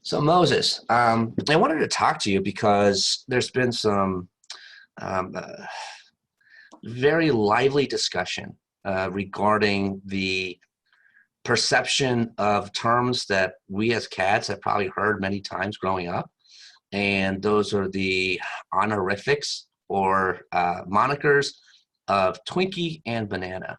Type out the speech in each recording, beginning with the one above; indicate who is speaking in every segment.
Speaker 1: So Moses, I wanted to talk to you because there's been some um, uh, very lively discussion regarding the perception of terms that we as cats have probably heard many times growing up, and those are the honorifics or monikers of Twinkie and Banana.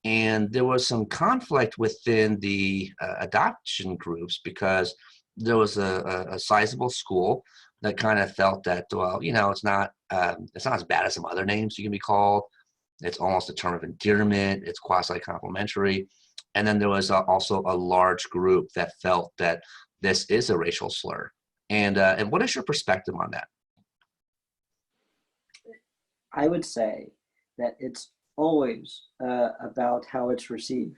Speaker 1: And there was some conflict within the adoption groups because there was a sizable school that kind of felt that, well, it's not as bad as some other names you can be called. It's almost a term of endearment. It's quasi complimentary. And then there was also a large group that felt that this is a racial slur. And what is your perspective on that?
Speaker 2: I would say that it's always about how it's received.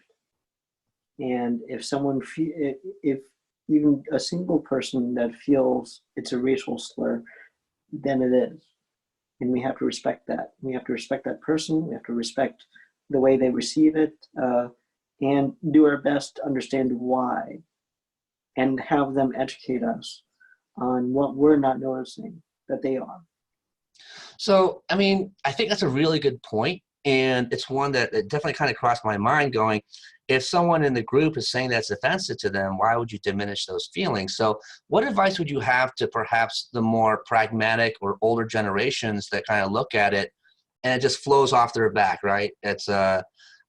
Speaker 2: And if even a single person that feels it's a racial slur, then it is. And we have to respect that. We have to respect that person. We have to respect the way they receive it, and do our best to understand why, and have them educate us on what we're not noticing that they are.
Speaker 1: So, I mean, I think that's a really good point, and it's one that it definitely kind of crossed my mind going, if someone in the group is saying that's offensive to them, why would you diminish those feelings? So what advice would you have to perhaps the more pragmatic or older generations that kind of look at it and it just flows off their back, right? They're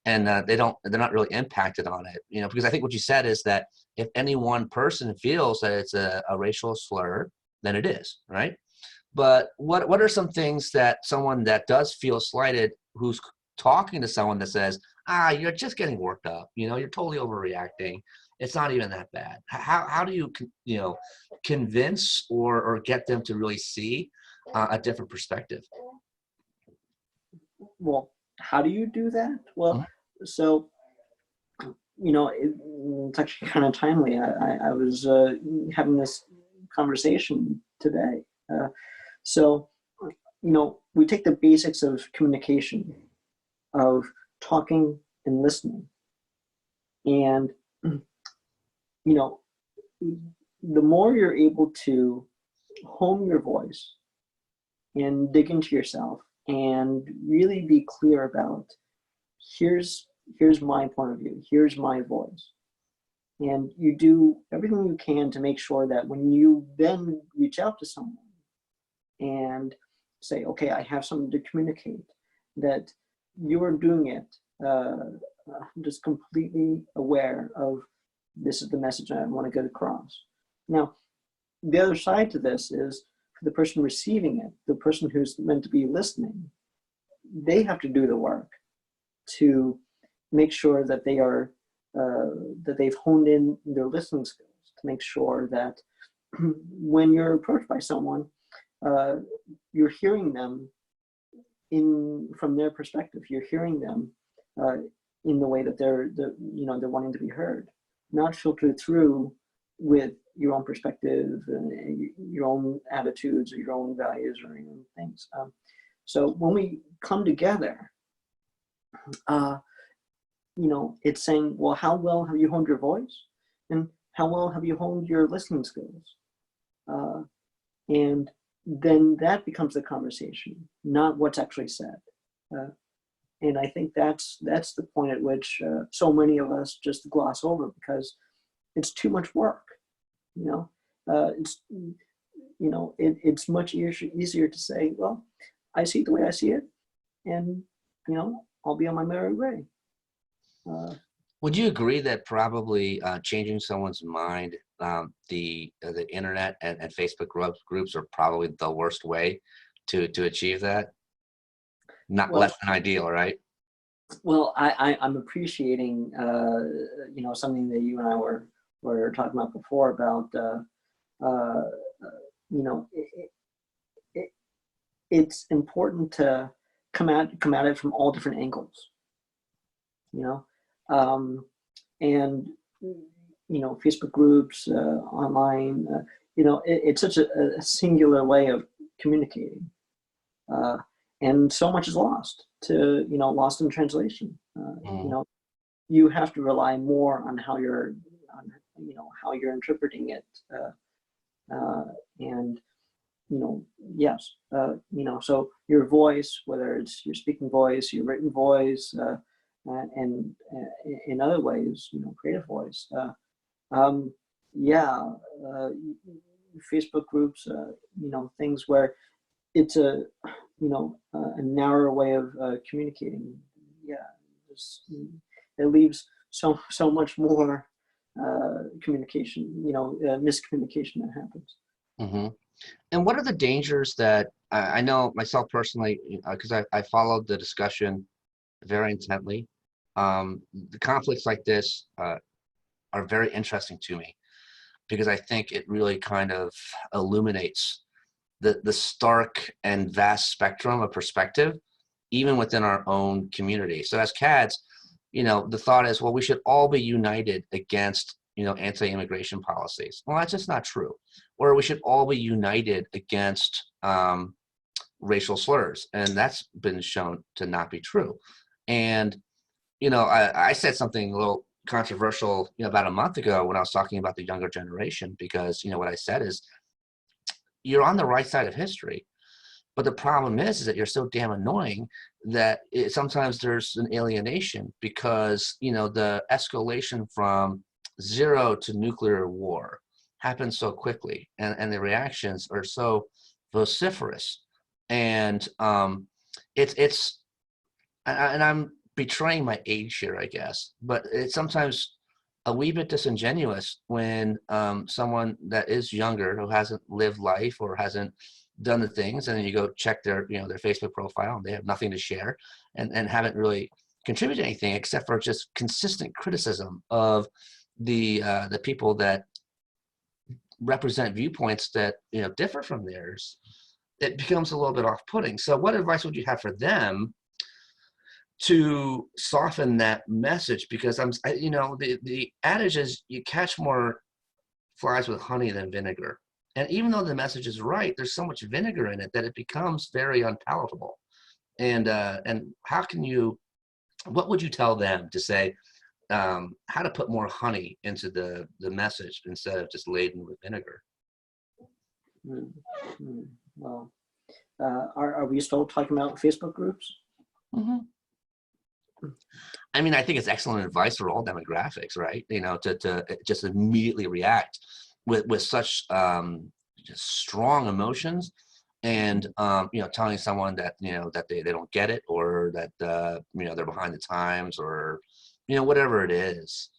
Speaker 1: not really impacted on it, because I think what you said is that if any one person feels that it's a racial slur, then it is, right? But what are some things that someone that does feel slighted, who's talking to someone that says, you're just getting worked up, you're totally overreacting. It's not even that bad. How do you, convince or get them to really see a different perspective?
Speaker 2: Well, how do you do that? Well,
Speaker 1: Mhm.
Speaker 2: so it's actually kind of timely. I was having this conversation today. So, we take the basics of communication, of talking and listening. And, the more you're able to hone your voice and dig into yourself and really be clear about here's my point of view, here's my voice. And you do everything you can to make sure that when you then reach out to someone and say, okay, I have something to communicate, that you're doing it just completely aware of this is the message I want to get across. Now, the other side to this is for the person receiving it, the person who's meant to be listening, they have to do the work to make sure that that they've honed in their listening skills, to make sure that when you're approached by someone, you're hearing them from their perspective. You're hearing them in the way that they're wanting to be heard, not filtered through with your own perspective and your own attitudes or your own values or your own things. So when we come together, it's saying, well, how well have you honed your voice, and how well have you honed your listening skills? And then that becomes the conversation, not what's actually said. And I think that's the point at which so many of us just gloss over because it's too much work. It's much easier to say, well, I see it the way I see it, and I'll be on my merry way.
Speaker 1: Would you agree that probably changing someone's mind, the internet and Facebook groups are probably the worst way to achieve that? Not
Speaker 2: Well,
Speaker 1: less than ideal, right?
Speaker 2: well, I'm appreciating something that you and I were talking about before about it's important to come at it from all different angles. Um, and Facebook groups, online, it's such a singular way of communicating, and so much is lost in translation.
Speaker 1: Mhm.
Speaker 2: You have to rely more on how you're how you're interpreting it, and yes, so your voice, whether it's your speaking voice, your written voice, and in other ways, creative voice. Um, yeah, Facebook groups, things where it's a narrow way of communicating. Yeah, it leaves so much more communication, miscommunication that happens.
Speaker 1: Hmm. And what are the dangers that I know myself personally, because I followed the discussion very intently. The conflicts like this are very interesting to me because I think it really kind of illuminates the stark and vast spectrum of perspective, even within our own community. So as CADs, the thought is, well, we should all be united against, anti-immigration policies. Well, that's just not true. Or we should all be united against racial slurs, and that's been shown to not be true. And I said something a little controversial, about a month ago when I was talking about the younger generation, because what I said is, you're on the right side of history, but the problem is that you're so damn annoying that sometimes there's an alienation, because the escalation from zero to nuclear war happens so quickly, and the reactions are so vociferous, and it's and I'm betraying my age here, I guess, but it's sometimes a wee bit disingenuous when someone that is younger, who hasn't lived life or hasn't done the things, and then you go check their their Facebook profile, and they have nothing to share, and haven't really contributed anything except for just consistent criticism of the people that represent viewpoints that differ from theirs. It becomes a little bit off-putting. So what advice would you have for them to soften that message? Because the adage is, you catch more flies with honey than vinegar. And even though the message is right, there's so much vinegar in it that it becomes very unpalatable. And what would you tell them to say, how to put more honey into the message instead of just laden with vinegar?
Speaker 2: Mm, Well, are we still talking about Facebook groups?
Speaker 1: Mm-hmm. I mean, I think it's excellent advice for all demographics, right? To just immediately react with such just strong emotions, and telling someone that that they don't get it, or that they're behind the times, or whatever it is,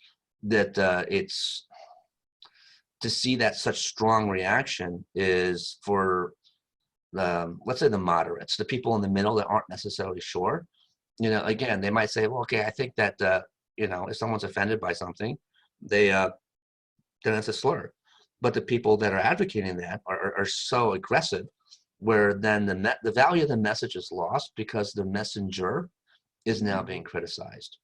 Speaker 1: that it's to see that such strong reaction is for let's say the moderates, the people in the middle that aren't necessarily sure. Again, they might say, well, okay, I think that if someone's offended by something, they then it's a slur. But the people that are advocating that are so aggressive, where then the value of the message is lost because the messenger is now being criticized.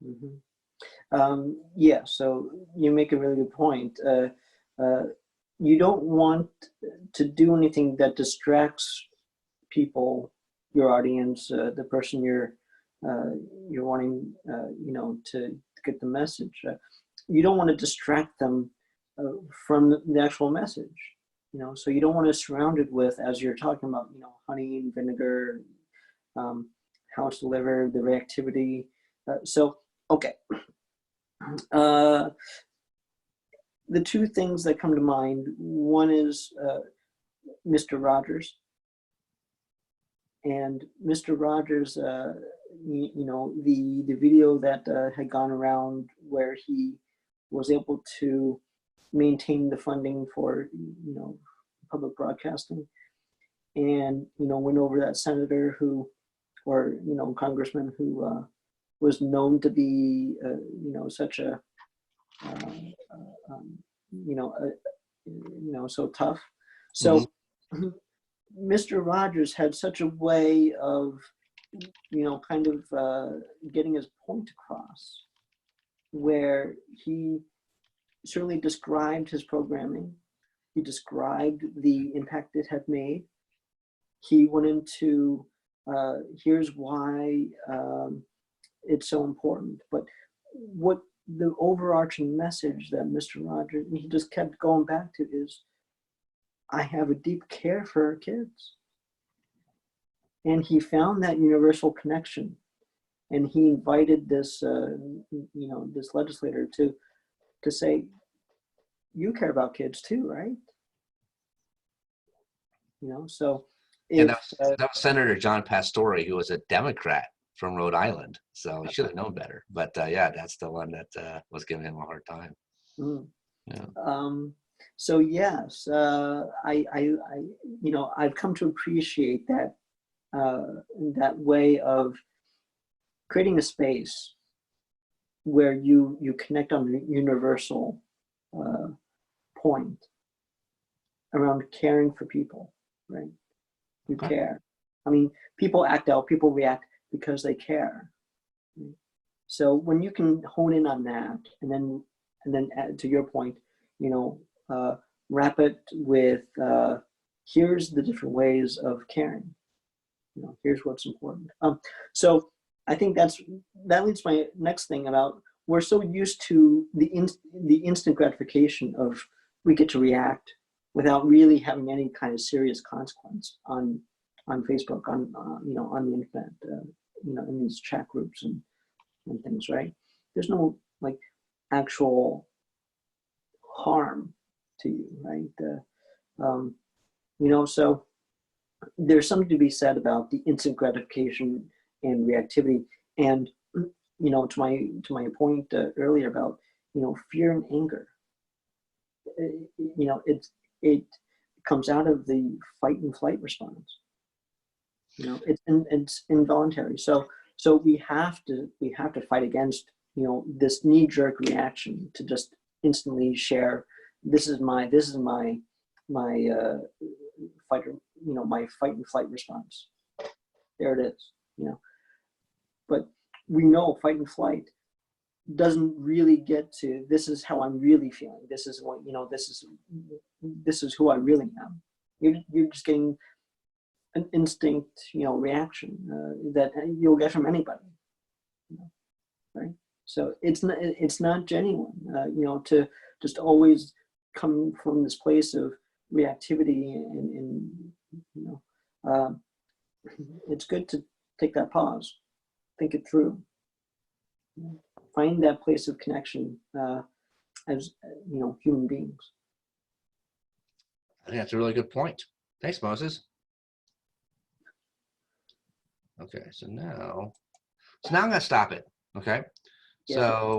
Speaker 2: Mm-hmm. Yeah, so you make a really good point. You don't want to do anything that distracts people, your audience, the person you're wanting, to get the message. You don't want to distract them from the actual message. So you don't want to surround it with, as you're talking about, honey and vinegar, how it's delivered, the reactivity. Okay. The two things that come to mind, one is Mr. Rogers. And Mr. Rogers, the video that had gone around where he was able to maintain the funding for, public broadcasting, and, went over that senator or congressman who was known to be, such a, so tough. So Mr. Rogers had such a way of, kind of getting his point across, where he certainly described his programming. He described the impact it had made. He went into, here's why it's so important. But what the overarching message that Mr. Rogers, he just kept going back to is, I have a deep care for our kids. And he found that universal connection. And he invited this, this legislator to say, you care about kids too, right? So
Speaker 1: And
Speaker 2: if
Speaker 1: that was Senator John Pastore, who was a Democrat from Rhode Island. So he should have known better. But yeah, that's the one that was giving him a hard time.
Speaker 2: mm,
Speaker 1: Yeah.
Speaker 2: so yes, I've come to appreciate that way of creating a space where you connect on a universal point around caring for people, right? You
Speaker 1: Okay.
Speaker 2: care. I mean, people act out, people react because they care. Right? So when you can hone in on that, and then add, to your point, wrap it with here's the different ways of caring. Here's what's important. So I think that leads to my next thing about, we're so used to the instant gratification of, we get to react without really having any kind of serious consequence on Facebook, on the internet, in these chat groups and things, right? There's no like actual harm to you, right? So there's something to be said about the instant gratification and reactivity, and to my point earlier about fear and anger. It comes out of the fight and flight response. It's involuntary. So we have to fight against this knee-jerk reaction to just instantly share, this is my fight, my fight and flight response. There it is. But we know fight and flight doesn't really get to, this is how I'm really feeling. This is what, this is who I really am. You're just getting an instinct, reaction that you'll get from anybody, right? So it's not genuine, to just always come from this place of reactivity and it's good to take that pause, think it through, find that place of connection as human beings.
Speaker 1: I think that's a really good point. Thanks, Moses. Okay, so now I'm gonna stop it. Okay,
Speaker 2: Yeah.
Speaker 1: so